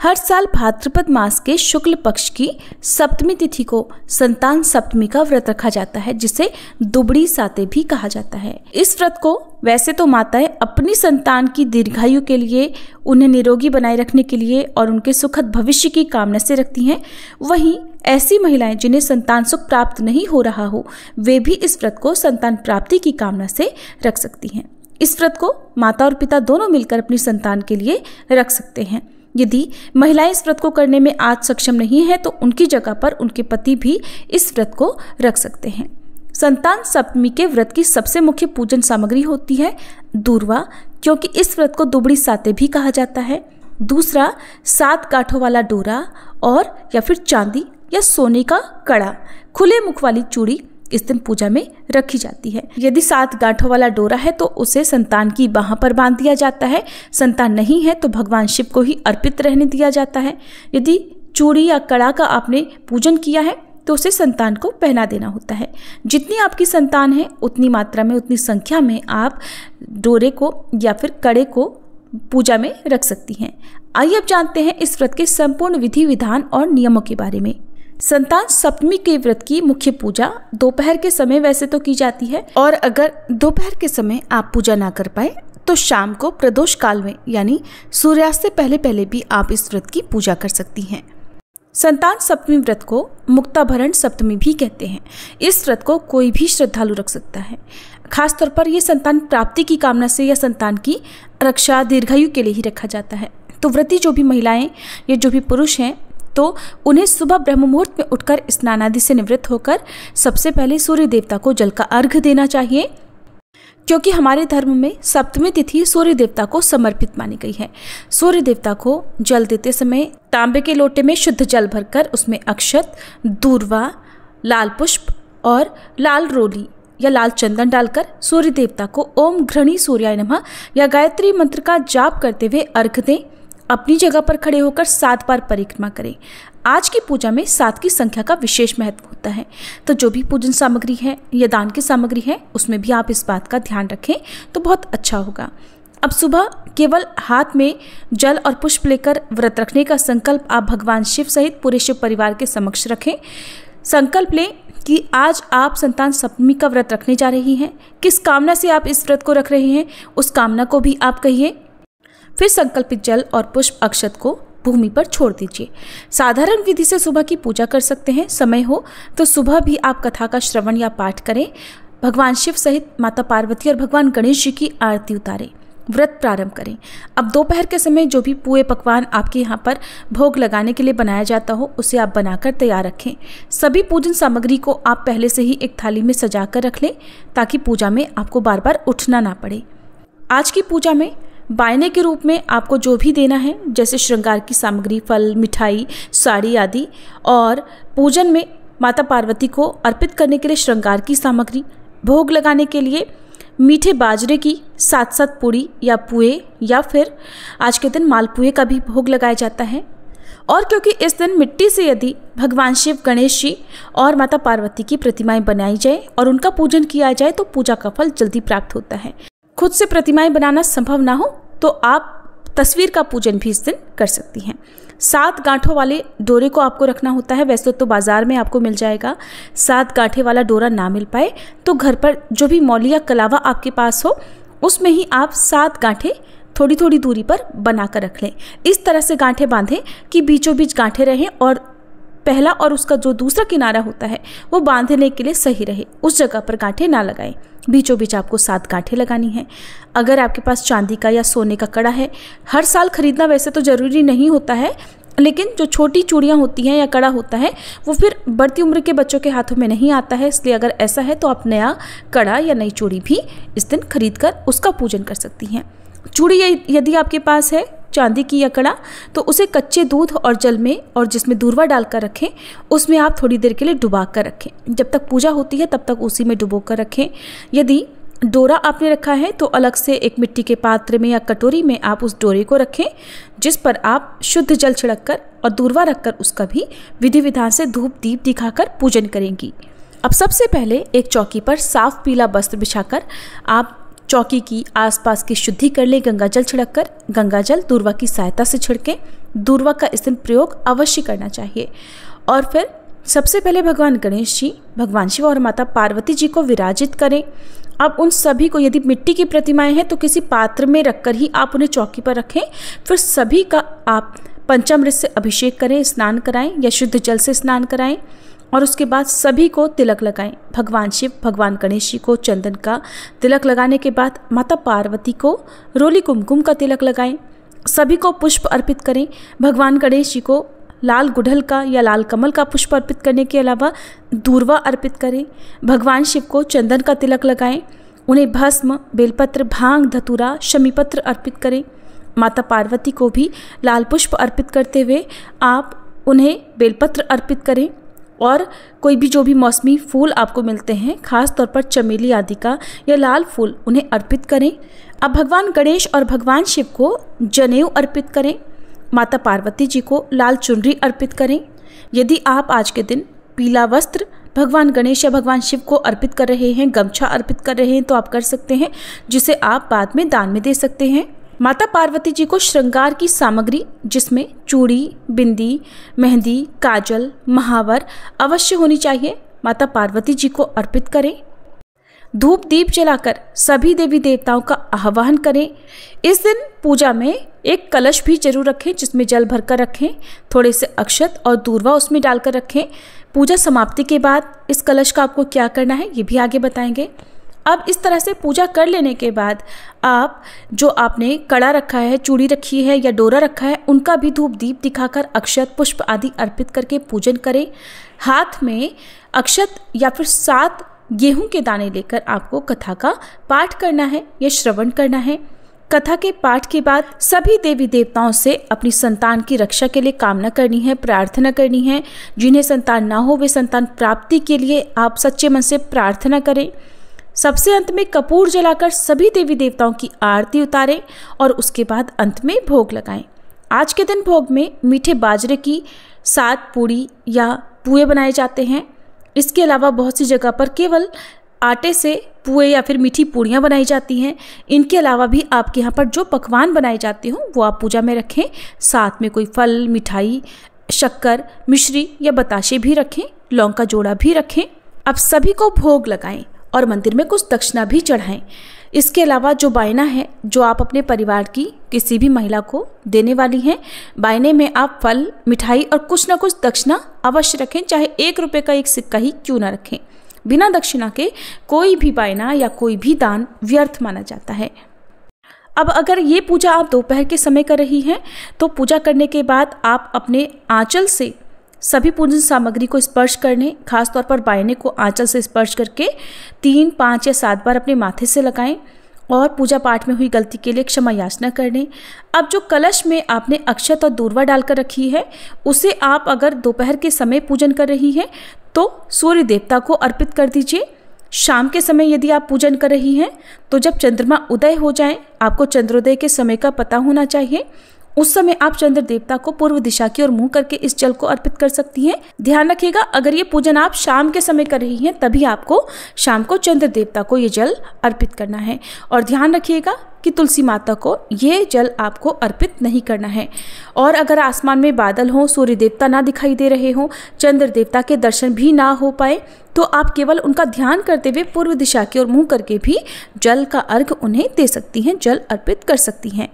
हर साल भाद्रपद मास के शुक्ल पक्ष की सप्तमी तिथि को संतान सप्तमी का व्रत रखा जाता है, जिसे दुबड़ी साते भी कहा जाता है। इस व्रत को वैसे तो माताएं अपनी संतान की दीर्घायु के लिए, उन्हें निरोगी बनाए रखने के लिए और उनके सुखद भविष्य की कामना से रखती हैं। वहीं ऐसी महिलाएं जिन्हें संतान सुख प्राप्त नहीं हो रहा हो, वे भी इस व्रत को संतान प्राप्ति की कामना से रख सकती हैं। इस व्रत को माता और पिता दोनों मिलकर अपनी संतान के लिए रख सकते हैं। यदि महिलाएं इस व्रत को करने में आज सक्षम नहीं है तो उनकी जगह पर उनके पति भी इस व्रत को रख सकते हैं। संतान सप्तमी के व्रत की सबसे मुख्य पूजन सामग्री होती है दूर्वा, क्योंकि इस व्रत को दुबड़ी साते भी कहा जाता है। दूसरा, 7 गांठों वाला डोरा और या फिर चांदी या सोने का कड़ा, खुले मुख वाली चूड़ी इस दिन पूजा में रखी जाती है। यदि 7 गांठों वाला डोरा है तो उसे संतान की बाह पर बांध दिया जाता है। संतान नहीं है तो भगवान शिव को ही अर्पित रहने दिया जाता है। यदि चूड़ी या कड़ा का आपने पूजन किया है तो उसे संतान को पहना देना होता है। जितनी आपकी संतान है उतनी मात्रा में, उतनी संख्या में आप डोरे को या फिर कड़े को पूजा में रख सकती हैं। आइए अब जानते हैं इस व्रत के संपूर्ण विधि विधान और नियमों के बारे में। संतान सप्तमी के व्रत की मुख्य पूजा दोपहर के समय वैसे तो की जाती है, और अगर दोपहर के समय आप पूजा ना कर पाए तो शाम को प्रदोष काल में यानी सूर्यास्त से पहले पहले भी आप इस व्रत की पूजा कर सकती हैं। संतान सप्तमी व्रत को मुक्ताभरण सप्तमी भी कहते हैं। इस व्रत को कोई भी श्रद्धालु रख सकता है। खासतौर पर यह संतान प्राप्ति की कामना से या संतान की रक्षा दीर्घायु के लिए ही रखा जाता है। तो व्रती जो भी महिलाएं या जो भी पुरुष हैं तो उन्हें सुबह ब्रह्म मुहूर्त में उठकर स्नान आदि से निवृत्त होकर सबसे पहले सूर्य देवता को जल का अर्घ्य देना चाहिए, क्योंकि हमारे धर्म में सप्तमी तिथि सूर्य देवता को समर्पित मानी गई है। सूर्य देवता को जल देते समय तांबे के लोटे में शुद्ध जल भरकर उसमें अक्षत, दूर्वा, लाल पुष्प और लाल रोली या लाल चंदन डालकर सूर्य देवता को ओम घृणी सूर्याय नमः या गायत्री मंत्र का जाप करते हुए अर्घ्य दें। अपनी जगह पर खड़े होकर 7 बार परिक्रमा करें। आज की पूजा में 7 की संख्या का विशेष महत्व होता है, तो जो भी पूजन सामग्री है या दान की सामग्री है उसमें भी आप इस बात का ध्यान रखें तो बहुत अच्छा होगा। अब सुबह केवल हाथ में जल और पुष्प लेकर व्रत रखने का संकल्प आप भगवान शिव सहित पूरे शिव परिवार के समक्ष रखें। संकल्प लें कि आज आप संतान सप्तमी का व्रत रखने जा रही हैं। किस कामना से आप इस व्रत को रख रहे हैं उस कामना को भी आप कहिए। फिर संकल्पित जल और पुष्प अक्षत को भूमि पर छोड़ दीजिए। साधारण विधि से सुबह की पूजा कर सकते हैं। समय हो तो सुबह भी आप कथा का श्रवण या पाठ करें। भगवान शिव सहित माता पार्वती और भगवान गणेश जी की आरती उतारें। व्रत प्रारंभ करें। अब दोपहर के समय जो भी पुए पकवान आपके यहाँ पर भोग लगाने के लिए बनाया जाता हो उसे आप बनाकर तैयार रखें। सभी पूजन सामग्री को आप पहले से ही एक थाली में सजा कर रख लें ताकि पूजा में आपको बार बार उठना ना पड़े। आज की पूजा में बायने के रूप में आपको जो भी देना है, जैसे श्रृंगार की सामग्री, फल, मिठाई, साड़ी आदि, और पूजन में माता पार्वती को अर्पित करने के लिए श्रृंगार की सामग्री, भोग लगाने के लिए मीठे बाजरे की 7 पूड़ी या पुए, या फिर आज के दिन मालपुए का भी भोग लगाया जाता है। और क्योंकि इस दिन मिट्टी से यदि भगवान शिव, गणेश जी और माता पार्वती की प्रतिमाएं बनाई जाए और उनका पूजन किया जाए तो पूजा का फल जल्दी प्राप्त होता है। खुद से प्रतिमाएं बनाना संभव ना हो तो आप तस्वीर का पूजन भी इस दिन कर सकती हैं। 7 गांठों वाले डोरे को आपको रखना होता है। वैसे तो बाजार में आपको मिल जाएगा। 7 गांठे वाला डोरा ना मिल पाए तो घर पर जो भी मौली या कलावा आपके पास हो उसमें ही आप 7 गांठे थोड़ी थोड़ी दूरी पर बना कर रख लें। इस तरह से गांठे बांधें कि बीचों बीच गांठे रहें और पहला और उसका जो दूसरा किनारा होता है वो बांधने के लिए सही रहे, उस जगह पर गांठे ना लगाएं। बीचों बीच आपको 7 गांठे लगानी है। अगर आपके पास चांदी का या सोने का कड़ा है, हर साल खरीदना वैसे तो ज़रूरी नहीं होता है, लेकिन जो छोटी चूड़ियाँ होती हैं या कड़ा होता है वो फिर बढ़ती उम्र के बच्चों के हाथों में नहीं आता है, इसलिए अगर ऐसा है तो आप नया कड़ा या नई चूड़ी भी इस दिन खरीद कर उसका पूजन कर सकती हैं। चूड़ी यदि आपके पास है चांदी की या कड़ा तो उसे कच्चे दूध और जल में और जिसमें दूर्वा डालकर रखें, उसमें आप थोड़ी देर के लिए डुबा कर रखें। जब तक पूजा होती है तब तक उसी में डुबो कर रखें। यदि डोरा आपने रखा है तो अलग से एक मिट्टी के पात्र में या कटोरी में आप उस डोरे को रखें जिस पर आप शुद्ध जल छिड़क कर और दूर्वा रखकर उसका भी विधि विधान से धूप दीप दिखाकर पूजन करेंगी। अब सबसे पहले एक चौकी पर साफ पीला वस्त्र बिछाकर आप चौकी की आसपास की शुद्धि कर ले गंगाजल छिड़ककर। गंगाजल दूर्वा की सहायता से छिड़कें। दूर्वा का इस दिन प्रयोग अवश्य करना चाहिए। और फिर सबसे पहले भगवान गणेश जी, भगवान शिव और माता पार्वती जी को विराजित करें। अब उन सभी को, यदि मिट्टी की प्रतिमाएं हैं तो किसी पात्र में रखकर ही आप उन्हें चौकी पर रखें। फिर सभी का आप पंचामृत से अभिषेक करें, स्नान कराएं या शुद्ध जल से स्नान कराएं और उसके बाद सभी को तिलक लगाएं। भगवान शिव, भगवान गणेश जी को चंदन का तिलक लगाने के बाद माता पार्वती को रोली कुमकुम का तिलक लगाएं। सभी को पुष्प अर्पित करें। भगवान गणेश जी को लाल गुड़हल का या लाल कमल का पुष्प अर्पित करने के अलावा दूर्वा अर्पित करें। भगवान शिव को चंदन का तिलक लगाएं। उन्हें भस्म, बेलपत्र, भांग, धतूरा, शमीपत्र अर्पित करें। माता पार्वती को भी लाल पुष्प अर्पित करते हुए आप उन्हें बेलपत्र अर्पित करें और कोई भी जो भी मौसमी फूल आपको मिलते हैं, खास तौर पर चमेली आदि का या लाल फूल, उन्हें अर्पित करें। अब भगवान गणेश और भगवान शिव को जनेऊ अर्पित करें। माता पार्वती जी को लाल चुनरी अर्पित करें। यदि आप आज के दिन पीला वस्त्र भगवान गणेश या भगवान शिव को अर्पित कर रहे हैं, गमछा अर्पित कर रहे हैं, तो आप कर सकते हैं, जिसे आप बाद में दान में दे सकते हैं। माता पार्वती जी को श्रृंगार की सामग्री जिसमें चूड़ी, बिंदी, मेहंदी, काजल, महावर अवश्य होनी चाहिए, माता पार्वती जी को अर्पित करें। धूप दीप जलाकर सभी देवी देवताओं का आह्वान करें। इस दिन पूजा में एक कलश भी जरूर रखें जिसमें जल भरकर रखें। थोड़े से अक्षत और दूर्वा उसमें डालकर रखें। पूजा समाप्ति के बाद इस कलश का आपको क्या करना है ये भी आगे बताएंगे। अब इस तरह से पूजा कर लेने के बाद आप जो आपने कड़ा रखा है, चूड़ी रखी है या डोरा रखा है, उनका भी धूप दीप दिखाकर अक्षत पुष्प आदि अर्पित करके पूजन करें। हाथ में अक्षत या फिर 7 गेहूं के दाने लेकर आपको कथा का पाठ करना है या श्रवण करना है। कथा के पाठ के बाद सभी देवी देवताओं से अपनी संतान की रक्षा के लिए कामना करनी है, प्रार्थना करनी है। जिन्हें संतान ना हो वे संतान प्राप्ति के लिए आप सच्चे मन से प्रार्थना करें। सबसे अंत में कपूर जलाकर सभी देवी देवताओं की आरती उतारें और उसके बाद अंत में भोग लगाएं। आज के दिन भोग में मीठे बाजरे की 7 पूड़ी या पुए बनाए जाते हैं। इसके अलावा बहुत सी जगह पर केवल आटे से पुए या फिर मीठी पूड़ियाँ बनाई जाती हैं। इनके अलावा भी आपके यहाँ पर जो पकवान बनाए जाते हों वो आप पूजा में रखें। साथ में कोई फल, मिठाई, शक्कर, मिश्री या बताशे भी रखें, लौंग का जोड़ा भी रखें। अब सभी को भोग लगाएं और मंदिर में कुछ दक्षिणा भी चढ़ाएं। इसके अलावा जो बायना है जो आप अपने परिवार की किसी भी महिला को देने वाली हैं, बायने में आप फल, मिठाई और कुछ ना कुछ दक्षिणा अवश्य रखें, चाहे 1 रुपये का एक सिक्का ही क्यों ना रखें। बिना दक्षिणा के कोई भी बायना या कोई भी दान व्यर्थ माना जाता है। अब अगर ये पूजा आप दोपहर के समय कर रही हैं तो पूजा करने के बाद आप अपने आंचल से सभी पूजन सामग्री को स्पर्श करने, खासतौर पर बायने को आंचल से स्पर्श करके 3, 5 या 7 बार अपने माथे से लगाएं और पूजा पाठ में हुई गलती के लिए क्षमा याचना करने। अब जो कलश में आपने अक्षत और दूर्वा डालकर रखी है उसे आप अगर दोपहर के समय पूजन कर रही हैं तो सूर्य देवता को अर्पित कर दीजिए। शाम के समय यदि आप पूजन कर रही हैं तो जब चंद्रमा उदय हो जाए, आपको चंद्रोदय के समय का पता होना चाहिए, उस समय आप चंद्र देवता को पूर्व दिशा की ओर मुंह करके इस जल को अर्पित कर सकती हैं। ध्यान रखिएगा, अगर ये पूजन आप शाम के समय कर रही हैं तभी आपको शाम को चंद्र देवता को ये जल अर्पित करना है। और ध्यान रखिएगा कि तुलसी माता को ये जल आपको अर्पित नहीं करना है। और अगर आसमान में बादल हों, सूर्य देवता ना दिखाई दे रहे हों, चंद्र देवता के दर्शन भी ना हो पाए, तो आप केवल उनका ध्यान करते हुए पूर्व दिशा की ओर मुंह करके भी जल का अर्घ उन्हें दे सकती हैं, जल अर्पित कर सकती हैं।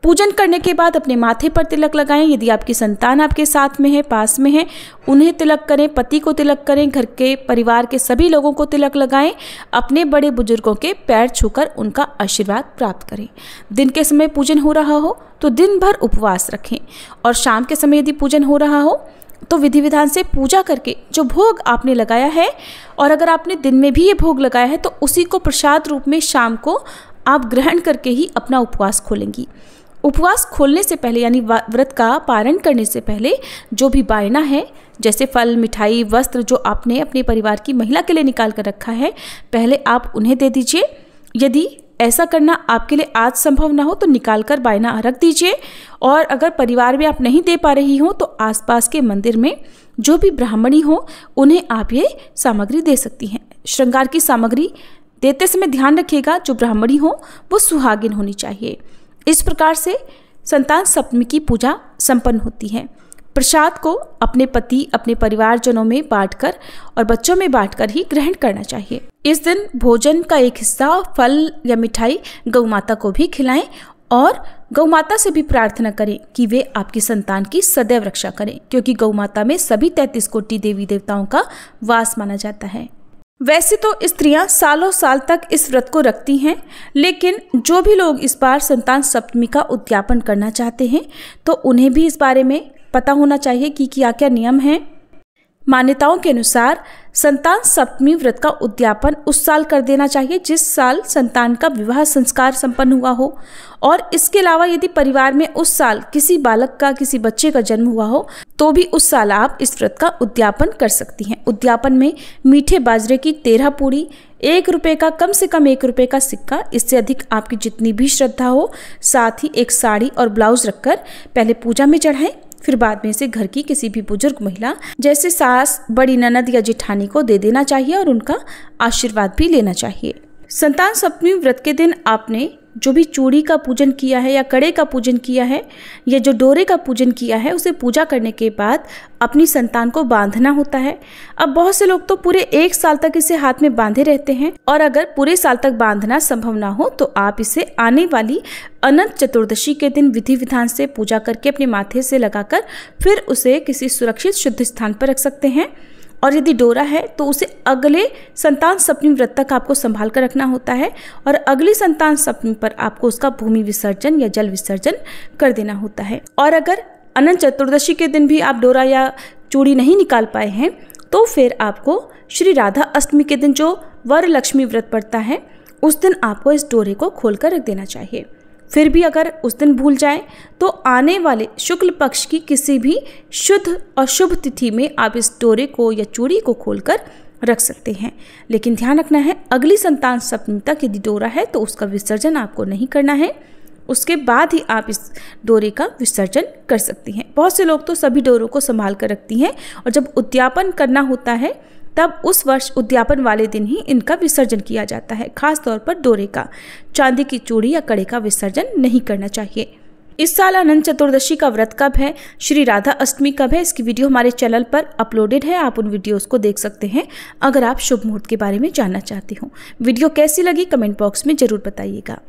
पूजन करने के बाद अपने माथे पर तिलक लगाएं। यदि आपकी संतान आपके साथ में है, पास में है, उन्हें तिलक करें, पति को तिलक करें, घर के परिवार के सभी लोगों को तिलक लगाएं। अपने बड़े बुजुर्गों के पैर छूकर उनका आशीर्वाद प्राप्त करें। दिन के समय पूजन हो रहा हो तो दिन भर उपवास रखें और शाम के समय यदि पूजन हो रहा हो तो विधि विधान से पूजा करके जो भोग आपने लगाया है, और अगर आपने दिन में भी ये भोग लगाया है तो उसी को प्रसाद रूप में शाम को आप ग्रहण करके ही अपना उपवास खोलेंगी। उपवास खोलने से पहले यानी व्रत का पारण करने से पहले जो भी बायना है, जैसे फल, मिठाई, वस्त्र जो आपने अपने परिवार की महिला के लिए निकाल कर रखा है, पहले आप उन्हें दे दीजिए। यदि ऐसा करना आपके लिए आज संभव ना हो तो निकाल कर बायना रख दीजिए। और अगर परिवार में आप नहीं दे पा रही हो तो आसपास के मंदिर में जो भी ब्राह्मणी हो उन्हें आप ये सामग्री दे सकती हैं। श्रृंगार की सामग्री देते समय ध्यान रखिएगा जो ब्राह्मणी हो वो सुहागिन होनी चाहिए। इस प्रकार से संतान सप्तमी की पूजा संपन्न होती है। प्रसाद को अपने पति, अपने परिवारजनों में बांटकर और बच्चों में बांटकर ही ग्रहण करना चाहिए। इस दिन भोजन का एक हिस्सा फल या मिठाई गौ माता को भी खिलाएं और गौ माता से भी प्रार्थना करें कि वे आपकी संतान की सदैव रक्षा करें, क्योंकि गौ माता में सभी 33 कोटि देवी देवताओं का वास माना जाता है। वैसे तो स्त्रियां सालों साल तक इस व्रत को रखती हैं, लेकिन जो भी लोग इस बार संतान सप्तमी का उद्यापन करना चाहते हैं तो उन्हें भी इस बारे में पता होना चाहिए कि क्या क्या नियम हैं। मान्यताओं के अनुसार संतान सप्तमी व्रत का उद्यापन उस साल कर देना चाहिए जिस साल संतान का विवाह संस्कार संपन्न हुआ हो, और इसके अलावा यदि परिवार में उस साल किसी बालक का, किसी बच्चे का जन्म हुआ हो तो भी उस साल आप इस व्रत का उद्यापन कर सकती हैं। उद्यापन में मीठे बाजरे की 13 पूड़ी, 1 रुपये का, कम से कम 1 रुपये का सिक्का, इससे अधिक आपकी जितनी भी श्रद्धा हो, साथ ही एक साड़ी और ब्लाउज रखकर पहले पूजा में चढ़ाएं, फिर बाद में इसे घर की किसी भी बुजुर्ग महिला जैसे सास, बड़ी ननद या जेठानी को दे देना चाहिए और उनका आशीर्वाद भी लेना चाहिए। संतान सप्तमी व्रत के दिन आपने जो भी चूड़ी का पूजन किया है या कड़े का पूजन किया है या जो डोरे का पूजन किया है, उसे पूजा करने के बाद अपनी संतान को बांधना होता है। अब बहुत से लोग तो पूरे 1 साल तक इसे हाथ में बांधे रहते हैं, और अगर पूरे साल तक बांधना संभव ना हो तो आप इसे आने वाली अनंत चतुर्दशी के दिन विधि विधान से पूजा करके अपने माथे से लगाकर फिर उसे किसी सुरक्षित शुद्ध स्थान पर रख सकते हैं। और यदि डोरा है तो उसे अगले संतान सप्तमी व्रत तक आपको संभाल कर रखना होता है, और अगली संतान सप्तमी पर आपको उसका भूमि विसर्जन या जल विसर्जन कर देना होता है। और अगर अनंत चतुर्दशी के दिन भी आप डोरा या चूड़ी नहीं निकाल पाए हैं तो फिर आपको श्री राधा अष्टमी के दिन जो वरलक्ष्मी व्रत पड़ता है उस दिन आपको इस डोरे को खोलकर रख देना चाहिए। फिर भी अगर उस दिन भूल जाएं तो आने वाले शुक्ल पक्ष की किसी भी शुद्ध और शुभ तिथि में आप इस डोरे को या चूड़ी को खोलकर रख सकते हैं। लेकिन ध्यान रखना है, अगली संतान सप्तमी तक यदि डोरा है तो उसका विसर्जन आपको नहीं करना है, उसके बाद ही आप इस डोरे का विसर्जन कर सकती हैं। बहुत से लोग तो सभी डोरों को संभाल कर रखती हैं और जब उद्यापन करना होता है तब उस वर्ष उद्यापन वाले दिन ही इनका विसर्जन किया जाता है। खास तौर पर डोरे का, चांदी की चूड़ी या कड़े का विसर्जन नहीं करना चाहिए। इस साल अनंत चतुर्दशी का व्रत कब है, श्री राधा अष्टमी कब है, इसकी वीडियो हमारे चैनल पर अपलोडेड है, आप उन वीडियोस को देख सकते हैं अगर आप शुभ मुहूर्त के बारे में जानना चाहते हो। वीडियो कैसी लगी कमेंट बॉक्स में जरूर बताइएगा।